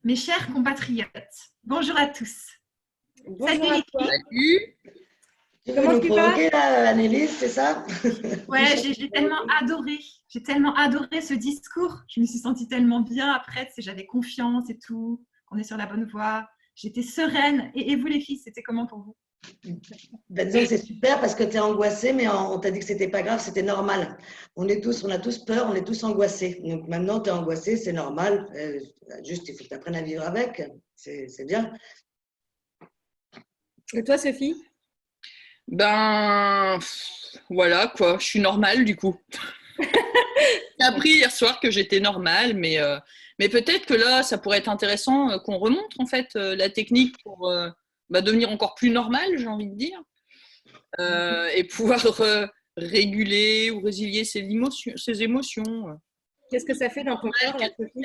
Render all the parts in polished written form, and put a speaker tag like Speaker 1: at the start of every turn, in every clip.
Speaker 1: Mes chers compatriotes, bonjour à tous. Salut
Speaker 2: Bonjour à
Speaker 1: les
Speaker 2: toi.
Speaker 1: filles.
Speaker 3: Salut.
Speaker 4: Tu veux
Speaker 2: Comment
Speaker 4: nous
Speaker 2: tu vas?
Speaker 4: provoquer là, Annelise, c'est ça? Tu
Speaker 1: Ouais,
Speaker 4: cherches à
Speaker 1: j'ai
Speaker 4: nous
Speaker 1: tellement
Speaker 4: provoquer.
Speaker 1: adoré. J'ai tellement adoré ce discours. Je me suis sentie tellement bien après. J'avais confiance et tout. On est sur la bonne voie. J'étais sereine. Et vous les filles, c'était comment pour vous?
Speaker 4: Ben, disons que c'est super parce que tu es angoissée, mais on t'a dit que c'était pas grave, c'était normal. On a tous peur, on est tous angoissés. Donc maintenant, tu es angoissée, c'est normal. Juste, il faut que tu apprennes à vivre avec. C'est bien.
Speaker 2: Et toi, Sophie?
Speaker 3: Voilà quoi, je suis normale du coup. J'ai appris hier soir que j'étais normale, mais peut-être que là, ça pourrait être intéressant qu'on remonte en fait la technique pour devenir encore plus normale, j'ai envie de dire, et pouvoir réguler ou résilier ses émotions.
Speaker 2: Qu'est-ce que ça fait dans ton corps là, Sophie?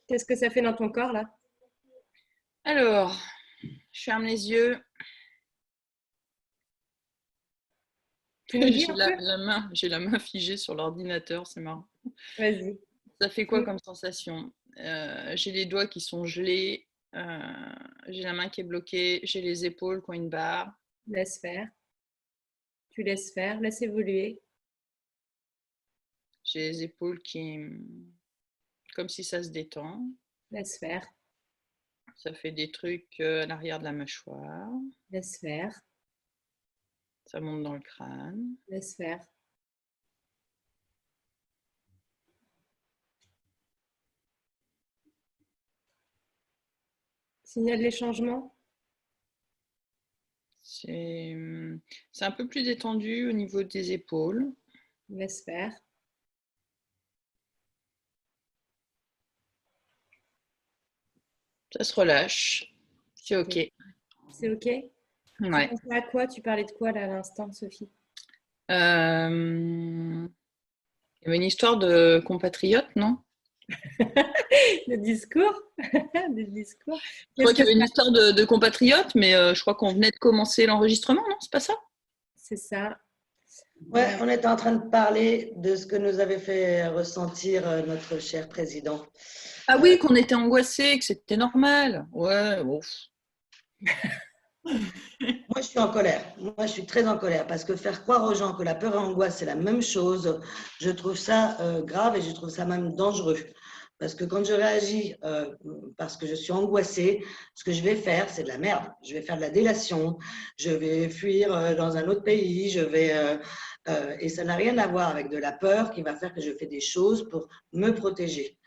Speaker 2: Qu'est-ce que ça fait dans ton corps là?
Speaker 3: Alors, je ferme les yeux.
Speaker 2: Tu nous dis
Speaker 3: J'ai
Speaker 2: un peu?
Speaker 3: j'ai la main figée sur l'ordinateur, c'est marrant.
Speaker 2: Vas-y.
Speaker 3: Ça fait quoi comme sensation? J'ai les doigts qui sont gelés, j'ai la main qui est bloquée, j'ai les épaules qui ont une barre.
Speaker 2: Laisse faire. Tu laisses faire, laisse évoluer.
Speaker 3: J'ai les épaules comme si ça se détend.
Speaker 2: Laisse faire.
Speaker 3: Ça fait des trucs à l'arrière de la mâchoire.
Speaker 2: Laisse faire.
Speaker 3: Ça monte dans le crâne.
Speaker 2: Laisse faire. Signale les changements.
Speaker 3: C'est un peu plus détendu au niveau des épaules.
Speaker 2: Laisse faire.
Speaker 3: Ça se relâche. C'est OK.
Speaker 2: C'est OK? Tu
Speaker 3: Ouais.
Speaker 2: pensais à quoi? Tu parlais de quoi là à l'instant, Sophie?
Speaker 3: Il y avait une histoire de compatriote, non?
Speaker 2: Le discours? Le discours.
Speaker 3: Je crois
Speaker 2: Qu'est-ce
Speaker 3: qu'il
Speaker 2: que
Speaker 3: y avait une
Speaker 2: ça?
Speaker 3: histoire de compatriote, mais je crois qu'on venait de commencer l'enregistrement, non? C'est pas ça?
Speaker 2: C'est ça.
Speaker 4: Ouais, on était en train de parler de ce que nous avait fait ressentir notre cher président.
Speaker 3: Ah oui, qu'on était angoissé, que c'était normal. Ouais, bon.
Speaker 4: Moi, je suis en colère. Moi, je suis très en colère parce que faire croire aux gens que la peur et l'angoisse, c'est la même chose, je trouve ça grave et je trouve ça même dangereux. Parce que quand je réagis parce que je suis angoissée, ce que je vais faire, c'est de la merde. Je vais faire de la délation, je vais fuir dans un autre pays, et ça n'a rien à voir avec de la peur qui va faire que je fais des choses pour me protéger.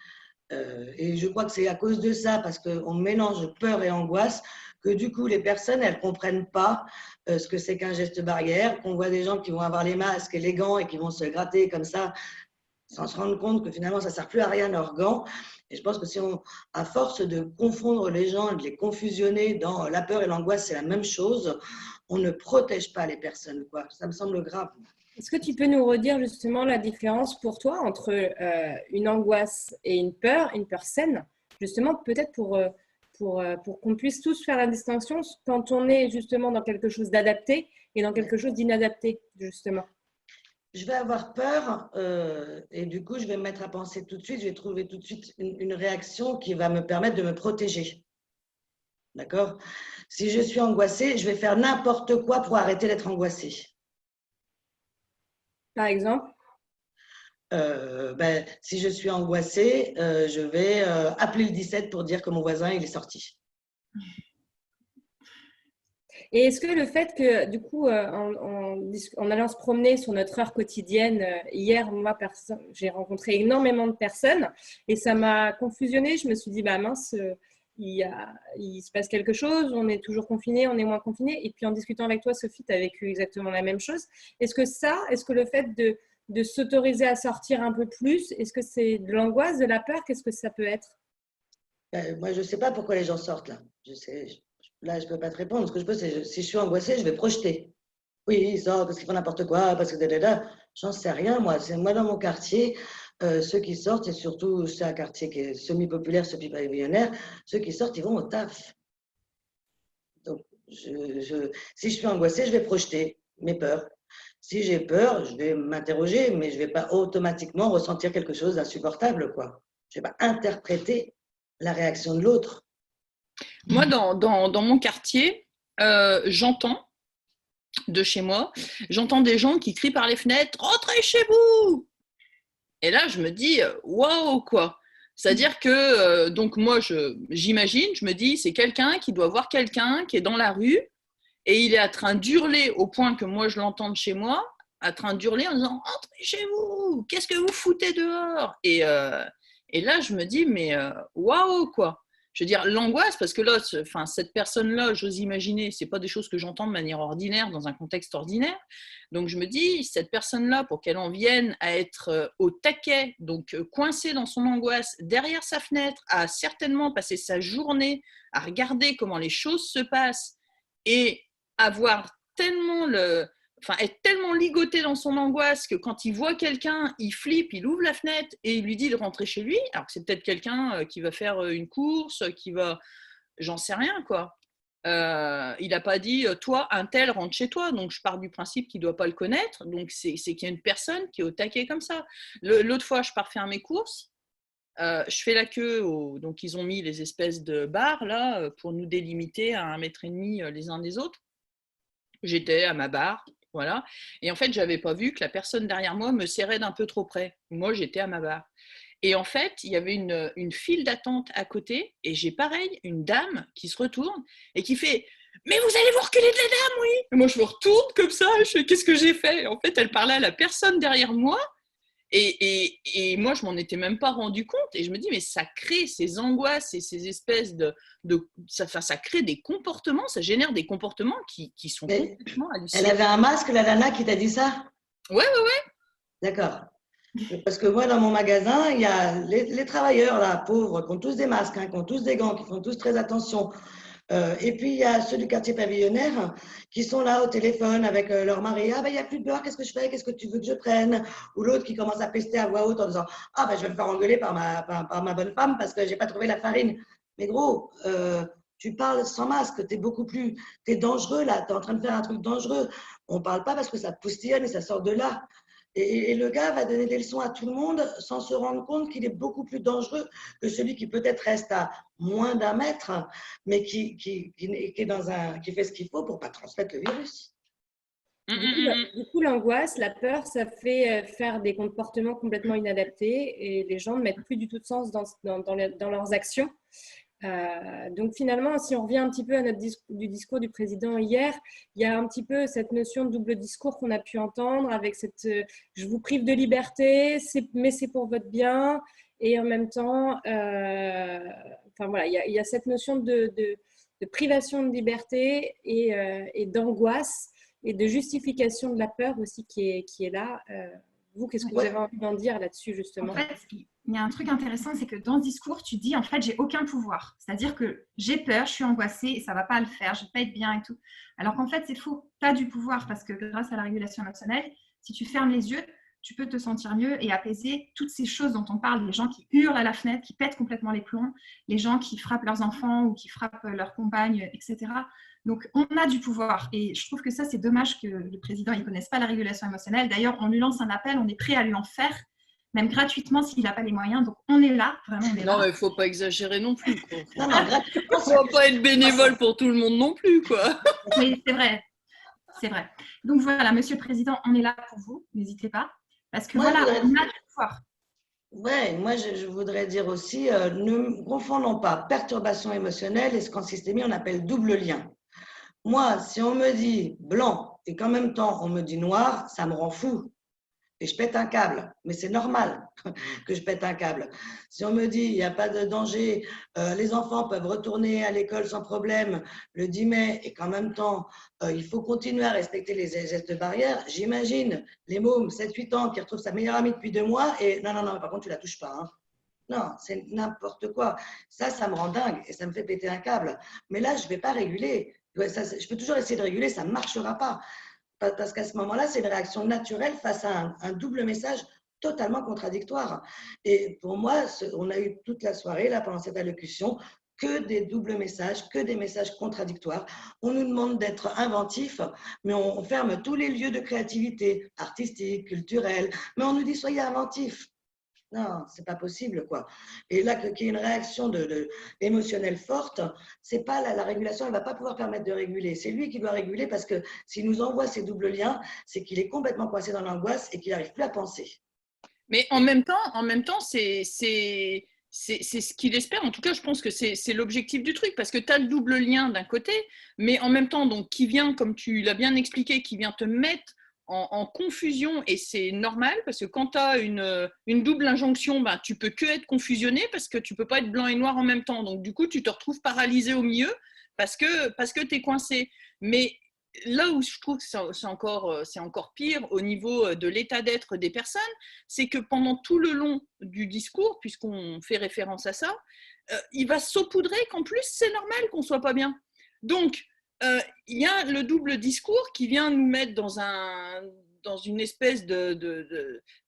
Speaker 4: Et je crois que c'est à cause de ça, parce qu'on mélange peur et angoisse, que du coup, les personnes, elles ne comprennent pas ce que c'est qu'un geste barrière, qu'on voit des gens qui vont avoir les masques et les gants et qui vont se gratter comme ça, sans se rendre compte que finalement, ça ne sert plus à rien leurs gants. Et je pense que si on, à force de confondre les gens et de les confusionner dans la peur et l'angoisse, c'est la même chose, on ne protège pas les personnes, quoi. Ça me semble grave.
Speaker 2: Est-ce que tu peux nous redire justement la différence pour toi entre une angoisse et une peur saine, justement peut-être pour qu'on puisse tous faire la distinction quand on est justement dans quelque chose d'adapté et dans quelque chose d'inadapté, justement.
Speaker 4: Je vais avoir peur et du coup, je vais me mettre à penser tout de suite, je vais trouver tout de suite une réaction qui va me permettre de me protéger. D'accord? Si je suis angoissée, je vais faire n'importe quoi pour arrêter d'être angoissée.
Speaker 2: Par exemple,
Speaker 4: Si je suis angoissée, je vais appeler le 17 pour dire que mon voisin il est sorti.
Speaker 2: et est-ce que le fait que, du coup, en allant se promener sur notre heure quotidienne, hier, moi, j'ai rencontré énormément de personnes et ça m'a confusionnée. Je me suis dit, bah mince, il se passe quelque chose, on est toujours confiné, on est moins confiné. Et puis en discutant avec toi, Sophie, tu as vécu exactement la même chose. Est-ce que le fait de s'autoriser à sortir un peu plus, est-ce que c'est de l'angoisse, de la peur? Qu'est-ce que ça peut être?
Speaker 4: Moi, je ne sais pas pourquoi les gens sortent là. Là, je ne peux pas te répondre. Ce que je peux, c'est si je suis angoissée, je vais projeter. Oui, ils sortent parce qu'ils font n'importe quoi, parce que j'en sais rien, moi. C'est moi dans mon quartier, ceux qui sortent, et surtout c'est un quartier qui est semi-populaire, semi-pavillonnaire, ceux qui sortent, ils vont au taf. Donc, si je suis angoissée, je vais projeter mes peurs. Si j'ai peur, je vais m'interroger, mais je ne vais pas automatiquement ressentir quelque chose d'insupportable, quoi. Je ne vais pas interpréter. la réaction de l'autre.
Speaker 3: Moi, dans mon quartier, j'entends de chez moi, j'entends des gens qui crient par les fenêtres « Rentrez chez vous !» Et là, je me dis « Waouh, quoi !» C'est-à-dire que, donc moi, j'imagine, je me dis, c'est quelqu'un qui doit voir quelqu'un qui est dans la rue et il est en train d'hurler au point que moi, je l'entends de chez moi, en train d'hurler en disant « Rentrez chez vous ! Qu'est-ce que vous foutez dehors ?» Et là, je me dis « Mais waouh, quoi !» Je veux dire, l'angoisse, parce que là, cette personne-là, j'ose imaginer, ce n'est pas des choses que j'entends de manière ordinaire, dans un contexte ordinaire. Donc, je me dis, cette personne-là, pour qu'elle en vienne à être au taquet, donc coincée dans son angoisse, derrière sa fenêtre, à certainement passer sa journée à regarder comment les choses se passent et avoir tellement être tellement ligoté dans son angoisse que quand il voit quelqu'un, il flippe, il ouvre la fenêtre et il lui dit de rentrer chez lui, alors que c'est peut-être quelqu'un qui va faire une course, qui va... J'en sais rien, quoi. Il n'a pas dit « Toi, un tel, rentre chez toi ». Donc, je pars du principe qu'il ne doit pas le connaître. Donc, c'est qu'il y a une personne qui est au taquet comme ça. L'autre fois, je pars faire mes courses. Je fais la queue. Donc, ils ont mis les espèces de barres, là, pour nous délimiter à 1,5 m les uns des autres. J'étais à ma barre. Voilà. Et en fait, je n'avais pas vu que la personne derrière moi me serrait d'un peu trop près. Moi, j'étais à ma barre. Et en fait, il y avait une file d'attente à côté. Et j'ai pareil, une dame qui se retourne et qui fait « Mais vous allez vous reculer de la dame, oui !» Et moi, je me retourne comme ça. Je fais « Qu'est-ce que j'ai fait ?» Et en fait, elle parlait à la personne derrière moi. Et moi, je m'en étais même pas rendu compte. Et je me dis, mais ça crée ces angoisses et ces espèces ça crée des comportements, ça génère des comportements qui sont complètement hallucinants.
Speaker 4: Elle avait un masque, la nana qui t'a dit ça?
Speaker 3: Ouais.
Speaker 4: D'accord. Parce que moi, dans mon magasin, il y a les travailleurs, là, pauvres, qui ont tous des masques, qui ont tous des gants, qui font tous très attention. Et puis, il y a ceux du quartier pavillonnaire qui sont là au téléphone avec leur mari. « Ah, ben, il n'y a plus de beurre, qu'est-ce que je fais? Qu'est-ce que tu veux que je prenne ?» Ou l'autre qui commence à pester à voix haute en disant « Ah, ben, je vais me faire engueuler par ma bonne femme parce que je n'ai pas trouvé la farine. » Mais gros, tu parles sans masque, t'es dangereux là, tu es en train de faire un truc dangereux. On ne parle pas parce que ça poustillonne et ça sort de là. Et le gars va donner des leçons à tout le monde sans se rendre compte qu'il est beaucoup plus dangereux que celui qui peut-être reste à moins d'1 mètre, mais qui fait ce qu'il faut pour ne pas transmettre le virus.
Speaker 2: Du coup, l'angoisse, la peur, ça fait faire des comportements complètement inadaptés et les gens ne mettent plus du tout de sens dans leurs actions. Donc finalement, si on revient un petit peu à du discours du président hier, il y a un petit peu cette notion de double discours qu'on a pu entendre avec cette je vous prive de liberté, mais c'est pour votre bien, et en même temps, voilà, il y a cette notion de privation de liberté et d'angoisse et de justification de la peur aussi qui est là. Vous, qu'est-ce que vous avez envie d'en dire là-dessus, justement?
Speaker 1: En fait, il y a un truc intéressant, c'est que dans ce discours, tu dis, en fait, j'ai aucun pouvoir. C'est-à-dire que j'ai peur, je suis angoissée et ça ne va pas le faire, je ne vais pas être bien et tout. Alors qu'en fait, c'est faux. Tu as du pouvoir parce que grâce à la régulation émotionnelle, si tu fermes les yeux, tu peux te sentir mieux et apaiser toutes ces choses dont on parle, les gens qui hurlent à la fenêtre, qui pètent complètement les plombs, les gens qui frappent leurs enfants ou qui frappent leurs compagnes, etc. Donc, on a du pouvoir. Et je trouve que ça, c'est dommage que le président ne connaisse pas la régulation émotionnelle. D'ailleurs, on lui lance un appel, on est prêt à lui en faire, même gratuitement s'il n'a pas les moyens. Donc, on est là, vraiment, on est là.
Speaker 3: Non, mais il ne faut pas exagérer non plus. Il
Speaker 4: Non,
Speaker 3: ne faut pas être bénévole pour tout le monde non plus, quoi.
Speaker 1: Oui, c'est vrai. C'est vrai. Donc, voilà, Monsieur le Président, on est là pour vous. N'hésitez pas. Parce que voilà, on a du pouvoir.
Speaker 4: Oui, moi je voudrais dire aussi, ne confondons pas perturbation émotionnelle et ce qu'en systémie on appelle double lien. Moi, si on me dit blanc et qu'en même temps on me dit noir, ça me rend fou. Et je pète un câble, mais c'est normal que je pète un câble. Si on me dit il n'y a pas de danger, les enfants peuvent retourner à l'école sans problème le 10 mai et qu'en même temps il faut continuer à respecter les gestes barrières, j'imagine les mômes 7-8 ans qui retrouvent sa meilleure amie depuis 2 mois et non, par contre tu la touches pas. Hein. Non, c'est n'importe quoi. Ça me rend dingue et ça me fait péter un câble. Mais là, je ne vais pas réguler. Je peux toujours essayer de réguler, ça ne marchera pas. Parce qu'à ce moment-là, c'est une réaction naturelle face à un double message totalement contradictoire. Et pour moi, on a eu toute la soirée, là, pendant cette allocution, que des doubles messages, que des messages contradictoires. On nous demande d'être inventifs, mais on ferme tous les lieux de créativité, artistique, culturelle, mais on nous dit soyez inventifs. Non, c'est pas possible, quoi. Et là, qu'il y ait une réaction émotionnelle forte, c'est pas la régulation, elle va pas pouvoir permettre de réguler. C'est lui qui doit réguler parce que s'il nous envoie ces doubles liens, c'est qu'il est complètement coincé dans l'angoisse et qu'il n'arrive plus à penser.
Speaker 3: Mais en même temps, c'est ce qu'il espère. En tout cas, je pense que c'est l'objectif du truc, parce que tu as le double lien d'un côté, mais en même temps, donc, qui vient, comme tu l'as bien expliqué, qui vient te mettre en confusion, et c'est normal, parce que quand tu as une double injonction, ben, tu peux que être confusionné, parce que tu peux pas être blanc et noir en même temps. Donc, du coup, tu te retrouves paralysé au milieu, parce que tu es coincé. Mais là où je trouve que c'est encore pire au niveau de l'état d'être des personnes, c'est que pendant tout le long du discours, puisqu'on fait référence à ça, il va saupoudrer qu'en plus, c'est normal qu'on ne soit pas bien. Donc, il y a le double discours qui vient nous mettre dans une espèce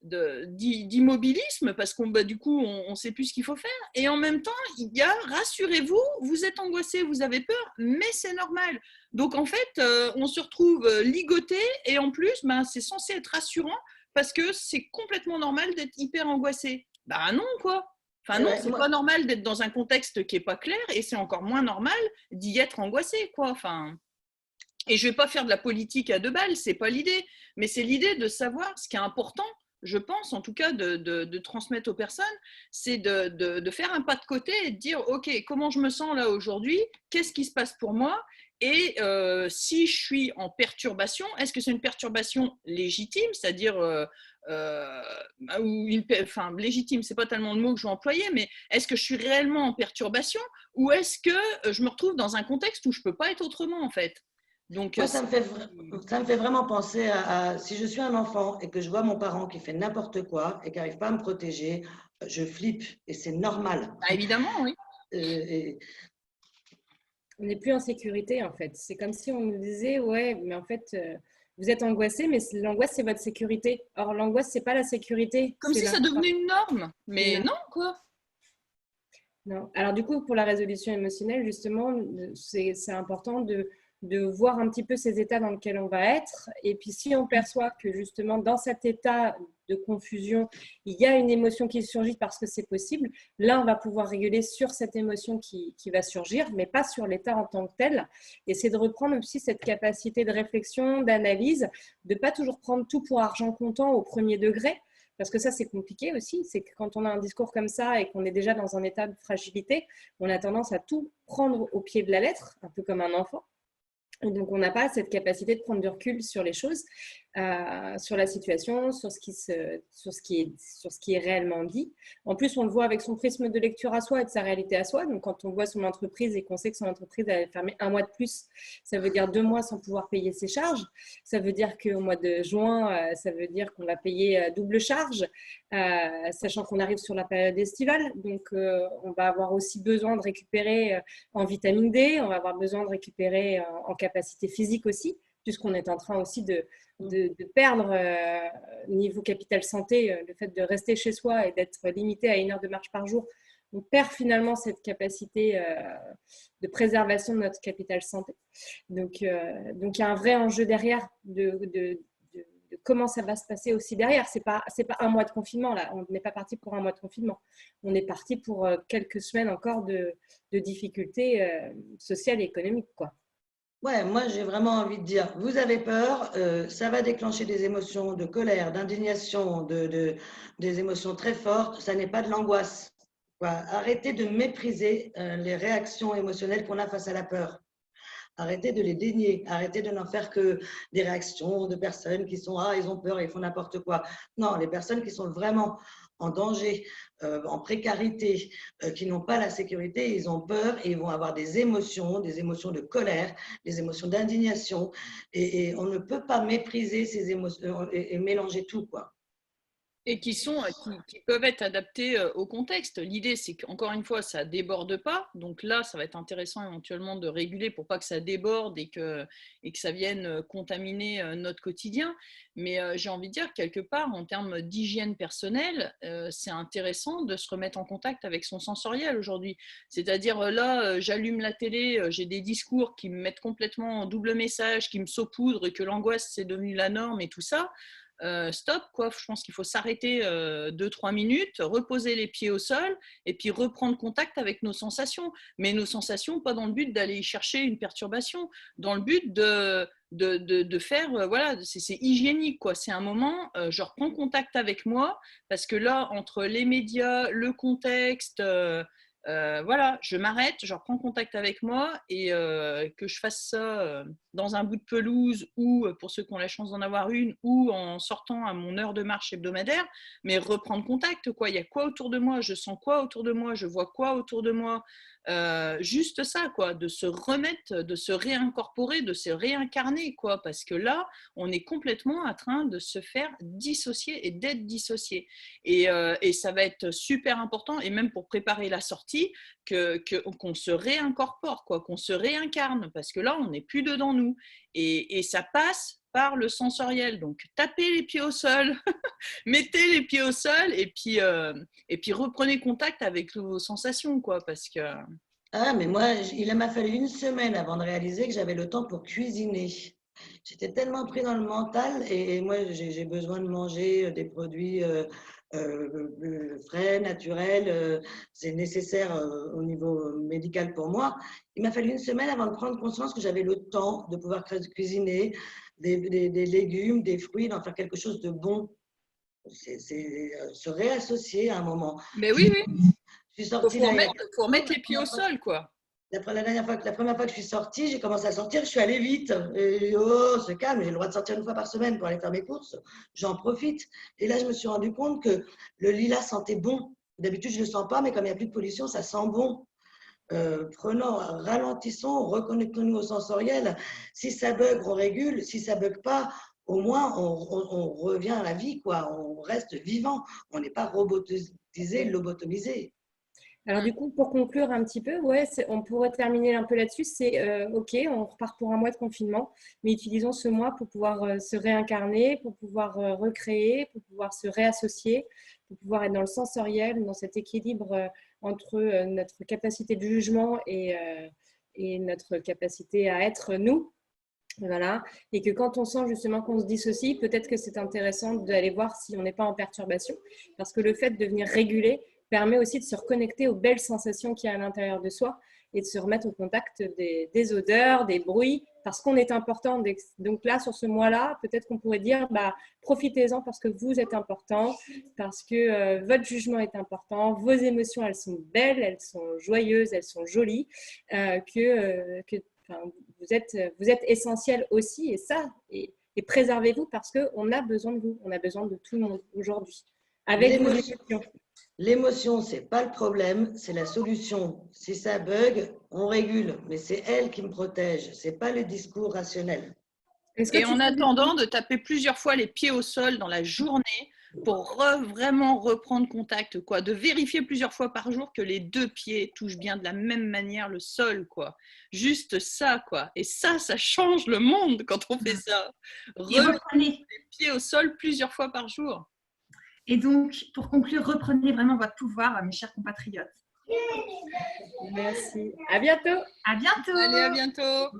Speaker 3: d'immobilisme, parce qu'on du coup, on ne sait plus ce qu'il faut faire. Et en même temps, il y a, rassurez-vous, vous êtes angoissé, vous avez peur, mais c'est normal. Donc, en fait, on se retrouve ligoté, et en plus, ben, c'est censé être rassurant, parce que c'est complètement normal d'être hyper angoissé. Bah non, quoi. Enfin non, c'est pas normal d'être dans un contexte qui est pas clair, et c'est encore moins normal d'y être angoissé, quoi. Enfin, et je vais pas faire de la politique à deux balles, c'est pas l'idée, mais c'est l'idée de savoir ce qui est important, je pense, en tout cas, de transmettre aux personnes, c'est de faire un pas de côté et de dire, ok, comment je me sens là aujourd'hui, qu'est-ce qui se passe pour moi, et si je suis en perturbation, est-ce que c'est une perturbation légitime, c'est-à-dire enfin, légitime, c'est pas tellement le mot que je vais employer, mais est-ce que je suis réellement en perturbation, ou est-ce que je me retrouve dans un contexte où je peux pas être autrement, en fait. Donc,
Speaker 4: moi, ça me fait vraiment penser si je suis un enfant et que je vois mon parent qui fait n'importe quoi et qui n'arrive pas à me protéger, je flippe et c'est normal.
Speaker 3: Bah, évidemment, oui.
Speaker 2: On n'est plus en sécurité, en fait. C'est comme si on nous disait, ouais, mais en fait, vous êtes angoissé, mais l'angoisse, c'est votre sécurité. Or, l'angoisse, c'est pas la sécurité.
Speaker 3: Comme si ça devenait une norme. Mais non, quoi.
Speaker 2: Non. Alors, du coup, pour la résolution émotionnelle, justement, c'est important de voir un petit peu ces états dans lesquels on va être. Et puis, si on perçoit que justement, dans cet état de confusion, il y a une émotion qui surgit parce que c'est possible, là, on va pouvoir réguler sur cette émotion qui va surgir, mais pas sur l'état en tant que tel. Et c'est de reprendre aussi cette capacité de réflexion, d'analyse, de ne pas toujours prendre tout pour argent comptant au premier degré, parce que ça, c'est compliqué aussi. C'est que quand on a un discours comme ça et qu'on est déjà dans un état de fragilité, on a tendance à tout prendre au pied de la lettre, un peu comme un enfant. Et donc, on n'a pas cette capacité de prendre du recul sur les choses, sur la situation, sur ce qui est réellement dit. En plus, on le voit avec son prisme de lecture à soi et de sa réalité à soi. Donc, quand on voit son entreprise et qu'on sait que son entreprise a fermé un mois de plus, ça veut dire 2 mois sans pouvoir payer ses charges. Ça veut dire qu'au mois de juin, ça veut dire qu'on va payer double charge, sachant qu'on arrive sur la période estivale. Donc, on va avoir aussi besoin de récupérer en vitamine D, on va avoir besoin de récupérer en capacité physique aussi, puisqu'on est en train aussi de perdre niveau capital santé, le fait de rester chez soi et d'être limité à 1 heure de marche par jour. On perd finalement cette capacité de préservation de notre capital santé. Donc, il y a un vrai enjeu derrière de comment ça va se passer aussi derrière. C'est pas 1 mois de confinement, là. On n'est pas parti pour 1 mois de confinement. On est parti pour quelques semaines encore de difficultés sociales et économiques, quoi.
Speaker 4: Ouais, moi j'ai vraiment envie de dire, vous avez peur, ça va déclencher des émotions de colère, d'indignation, des émotions très fortes, ça n'est pas de l'angoisse. Arrêtez de mépriser les réactions émotionnelles qu'on a face à la peur. Arrêtez de les dénier, arrêtez de n'en faire que des réactions de personnes qui sont ils ont peur, ils font n'importe quoi. Non, les personnes qui sont vraiment en danger, en précarité, qui n'ont pas la sécurité, ils ont peur et ils vont avoir des émotions de colère, des émotions d'indignation. Et on ne peut pas mépriser ces émotions et mélanger tout, quoi.
Speaker 3: Et qui peuvent être adaptés au contexte. L'idée, c'est qu'encore une fois, ça ne déborde pas. Donc là, ça va être intéressant éventuellement de réguler pour pas que ça déborde et que ça vienne contaminer notre quotidien. Mais j'ai envie de dire, quelque part, en termes d'hygiène personnelle, c'est intéressant de se remettre en contact avec son sensoriel aujourd'hui. C'est-à-dire, là, j'allume la télé, j'ai des discours qui me mettent complètement en double message, qui me saupoudrent, que l'angoisse, c'est devenu la norme et tout ça. stop, quoi. Je pense qu'il faut s'arrêter 2-3 minutes, reposer les pieds au sol et puis reprendre contact avec nos sensations. Mais nos sensations, pas dans le but d'aller chercher une perturbation, dans le but de faire, voilà, c'est hygiénique, quoi. C'est un moment, je reprends contact avec moi parce que là, entre les médias, le contexte, voilà, je m'arrête, je reprends contact avec moi et que je fasse ça dans un bout de pelouse ou pour ceux qui ont la chance d'en avoir une ou en sortant à mon heure de marche hebdomadaire, mais reprendre contact, quoi. Il y a quoi autour de moi, je sens quoi autour de moi, je vois quoi autour de moi, juste ça, quoi, de se remettre, de se réincorporer, de se réincarner, quoi, parce que là, on est complètement en train de se faire dissocier et d'être dissocié. Et ça va être super important, et même pour préparer la sortie, qu'on se réincorpore, quoi, qu'on se réincarne, parce que là, on n'est plus dedans nous. Et ça passe par le sensoriel. Donc, tapez les pieds au sol, mettez les pieds au sol, et puis reprenez contact avec vos sensations, quoi, parce que...
Speaker 4: Ah, mais moi, il m'a fallu une semaine avant de réaliser que j'avais le temps pour cuisiner. J'étais tellement pris dans le mental et moi, j'ai besoin de manger des produits frais, naturels. C'est nécessaire au niveau médical pour moi. Il m'a fallu une semaine avant de prendre conscience que j'avais le temps de pouvoir cuisiner des légumes, des fruits, d'en faire quelque chose de bon. C'est se réassocier à un moment.
Speaker 3: Mais oui, oui.
Speaker 4: Je suis sortie
Speaker 3: faut remettre les pieds au sol, quoi.
Speaker 4: La première fois que je suis sortie, j'ai commencé à sortir, je suis allée vite. Et, oh, c'est calme, j'ai le droit de sortir une fois par semaine pour aller faire mes courses. J'en profite. Et là, je me suis rendu compte que le lilas sentait bon. D'habitude, je ne le sens pas, mais comme il n'y a plus de pollution, ça sent bon. Ralentissons, reconnectons-nous au sensoriel. Si ça bug, on régule. Si ça bug pas, au moins, on revient à la vie, quoi. On reste vivant. On n'est pas robotisé, lobotomisé.
Speaker 2: Alors du coup, pour conclure un petit peu, ouais, on pourrait terminer un peu là-dessus. C'est OK, on repart pour un mois de confinement, mais utilisons ce mois pour pouvoir se réincarner, pour pouvoir recréer, pour pouvoir se réassocier, pour pouvoir être dans le sensoriel, dans cet équilibre entre notre capacité de jugement et notre capacité à être nous. Voilà. Et que quand on sent justement qu'on se dissocie, peut-être que c'est intéressant d'aller voir si on n'est pas en perturbation, parce que le fait de venir réguler permet aussi de se reconnecter aux belles sensations qu'il y a à l'intérieur de soi et de se remettre au contact des odeurs, des bruits, parce qu'on est important. Donc là, sur ce mois-là, peut-être qu'on pourrait dire, profitez-en parce que vous êtes important, parce que votre jugement est important, vos émotions, elles sont belles, elles sont joyeuses, elles sont jolies, vous êtes essentiel aussi, et préservez-vous parce qu'on a besoin de vous, on a besoin de tout le monde aujourd'hui. Avec vos émotions.
Speaker 4: L'émotion, ce n'est pas le problème, c'est la solution. Si ça bug, on régule, mais c'est elle qui me protège, ce n'est pas le discours rationnel.
Speaker 3: Et en attendant, de taper plusieurs fois les pieds au sol dans la journée pour vraiment reprendre contact, quoi. De vérifier plusieurs fois par jour que les deux pieds touchent bien de la même manière le sol, quoi. Juste ça, quoi. Et ça change le monde quand on fait ça. Reprenez les pieds au sol plusieurs fois par jour.
Speaker 1: Et donc, pour conclure, reprenez vraiment votre pouvoir, mes chers compatriotes.
Speaker 2: Merci. À bientôt.
Speaker 1: À bientôt.
Speaker 3: Allez, à bientôt.